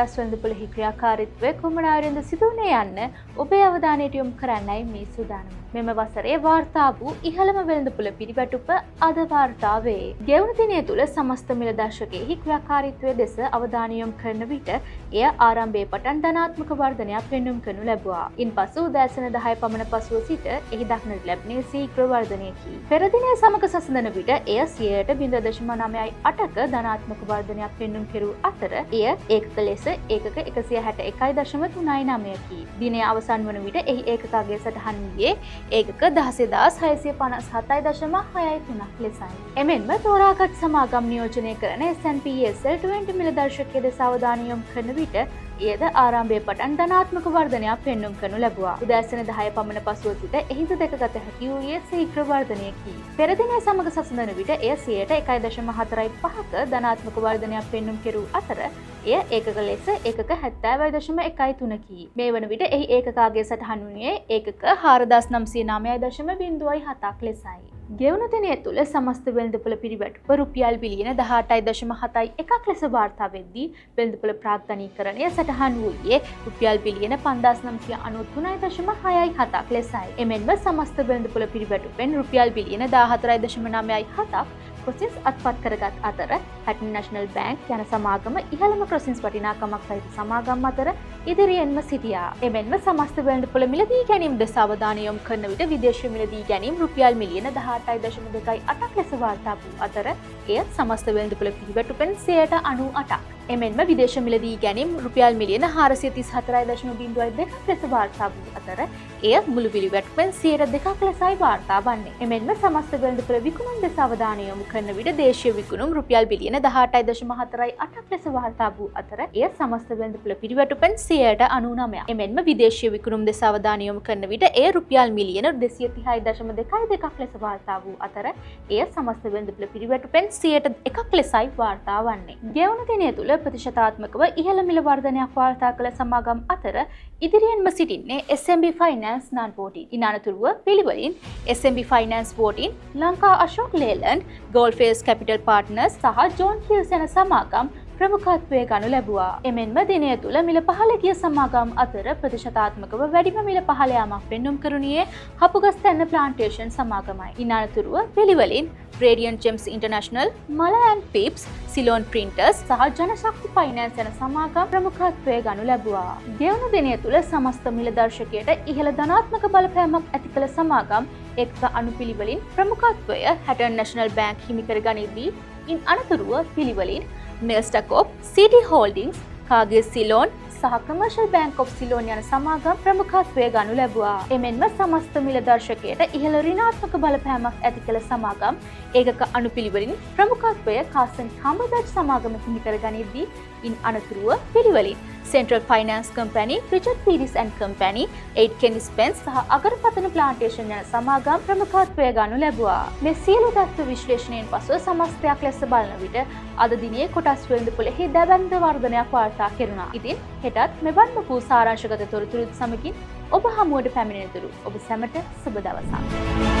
කොටස් වෙළඳපොළෙහි ක්‍රියාකාරීත්වය කුමන ආකාරයෙන්ද සිදුවන්නේ යන්න ඔබේ අවධානයට යොමු කරන්නයි මේ සූදානම. මෙම වසරේ වාර්තා වූ ඉහළම වෙළඳපොළ පිරිවැටුප අද වාර්තා වේ. ගෙවුණු දිනය තුළ සමස්ත මිල දර්ශකයෙහි ක්‍රියාකාරීත්වය දෙස අවධානය යොමු කරන විට එය ආරම්භයේ පටන් ධනාත්මක වර්ධනයක් පෙන්නුම් කරනු ලැබුවා. ඉන්පසු උදෑසන 10 පමණ පසුව සිට එහි දක්නට ලැබුණේ ශීඝ්‍ර වර්ධනයකි. පෙර දිනය සමග සසඳන විට එය 0.998ක ධනාත්මක වර්ධනයක් පෙන්නුම් කෙරූ අතර එය ඒකක ලෙස ඒකක 161.39කි. දිනය අවසන් වන විට එහි ඒකකගේ සටහන් වූයේ ඒකක 16657.63ක් ලෙසයි. එමෙන්ම තෝරාගත් සමාගම් නියෝජනය කරන S&P ESL 20 මිල දර්ශකයේ දෙස අවධානය යොමු කරන විට එයද ආරම්භයේ පටන් ධනාත්මක වර්ධනයක් පෙන්නුම් කරනු ලැබුවා. උදෑසන 10 පමණ පසුව සිට එහිද දැකගත හැකි වූයේ ශීඝ්‍ර වර්ධනයකි. පෙර දිනය සමග සසඳන විට එය 1.45ක ධනාත්මක වර්ධනයක් පෙන්නුම් කෙරූ අතර එය ඒකක ලෙස ඒකක 70.13කි. මේ වන විට එහි ඒකකගේ සටහන් වුණේ ඒකක 4909.07ක් ලෙසයි. ගෙවුණු දිනය තුළ සමස්ත වෙළඳපොළ පිරිවැටුප රුපියල් බිලියන 18.71ක් ලෙස වාර්තා වෙද්දී වෙළඳපොළ ප්‍රාග්ධනීකරණය සටහන් වූයේ රුපියල් බිලියන 5993.67ක් ලෙසයි. එමෙන්ම සමස්ත වෙළඳපොළ පිරිවැටුපෙන් රුපියල් බිලියන 14.97ක් ක්‍රොසින්ස් අත්පත් කරගත් අතර පැටර්න් නැෂනල් බැංක් යන සමාගම ඉහළම ක්‍රොසින්ස් වටිනාකමක් සහිත සමාගම් අතර ඉදිරියෙන්ම සිටියා. එමෙන්ම සමස්ත වෙළඳපොළ මිලදී ගැනීම දෙස අවධානය යොමු කරන විට විදේශීය මිලදී ගැනීම රුපියල් මිලියන 18.28ක් ලෙස වාර්තා වූ අතර එය සමස්ත වෙළඳපොළ පිරිවැටුපෙන් 98ක්. එමෙන්ම විදේශ මිලදී ගැනීම රුපියල් මිලියන 434.02ක් ලෙස වාර්තා වූ අතර එය මුළු පිරිවැටුපෙන් 2ක් ලෙසයි වාර්තා වන්නේ. එමෙන්ම සමස්ත වෙළඳපොළ විකුණුම් දෙස අවධානය යොමු කරන විට දේශීය විකුණුම් රුපියල් බිලියන 18.48ක් ලෙස වාර්තා වූ අතර එය සමස්ත වෙළඳපොළ පිරිවැටුපෙන් 99ක්. එමෙන්ම විදේශීය විකුණුම් දෙස අවධානය යොමු කරන විට එය රුපියල් මිලියන 230.22ක් ලෙස වාර්තා වූ අතර එය සමස්ත වෙළඳපොළ පිරිවැටුපෙන් 101ක් ලෙසයි වාර්තා වන්නේ. ගෙවුණු දිනය තුළ ප්‍රතිශතාත්මකව ඉහළ මිල වර්ධනයක් වාර්තා කළ සමාගම් අතර ඉදිරියෙන්ම සිටින්නේ SMB Finance non-voting. ඉන් අනතුරුව පිළිවෙලින් SMB Finance voting, Lanka Ashok ලේලන්ඩ්, Goldface Capital Partners සහ John Keells යන සමාගම් ප්‍රමුඛත්වය ගනු ලැබුවා. එමෙන්ම දිනය තුළ මිල පහළ ගිය සමාගම් අතර ප්‍රතිශතාත්මකව වැඩිම මිල පහළ යාමක් පෙන්නුම් කරුණියේ හපුගස්තැන්න ප්ලාන්ටේෂන් සමාගමයි. ඉන් අනතුරුව පිළිවෙලින් Radiant Gems International, Mala and Pips, Ceylon Printers සහ ජනශක්ති ෆයිනෑන්ස් යන සමාගම් ප්‍රමුඛත්වය ගනු ලැබුවා. ගෙවුණු දිනය තුළ සමස්ත මිල දර්ශකයට ඉහළ ධනාත්මක බලපෑමක් ඇති කළ සමාගම් එක්ක අනුපිළිවෙලින් ප්‍රමුඛත්වය Hatton National Bank හිමි කර ගනිද්දී ඉන් අනතුරුව පිළිවෙලින් Milstacorp, City Holdings, කාගේ Ceylon සහ Commercial Bank of Ceylon යන සමාගම් ප්‍රමුඛත්වය ගනු ලැබුවා. එමෙන්ම සමස්ත මිල දර්ශකයට ඉහළ ඍණාත්මක බලපෑමක් ඇති කළ සමාගම් ඒකක අනුපිළිවෙලින් ප්‍රමුඛත්වය කාසන් හම්බර්ග් සමාගම හිමි කර ගනිද්දී ඉන් අනතුරුව පිළිවෙලින් Central Finance Company, Richard Pearis and Company, 8 Kenny Spence සහ අගරපතන ප්ලාන්ටේෂන් යන සමාගම් ප්‍රමුඛත්වය ගනු ලැබුවා. මේ සියලු තත්ත්ව විශ්ලේෂණයෙන් පසුව සමස්තයක් ලෙස බලන විට අද දිනේ කොටස් වෙළඳපොළෙහි දැවැන්ත වර්ධනයක් වාර්තා කෙරුණා. ඉතින් හෙටත් මෙවන් වූ සාරාංශගත තොරතුරු සමගින් ඔබ හමුවට පැමිණෙන තුරු ඔබ සැමට සුබ දවසක්.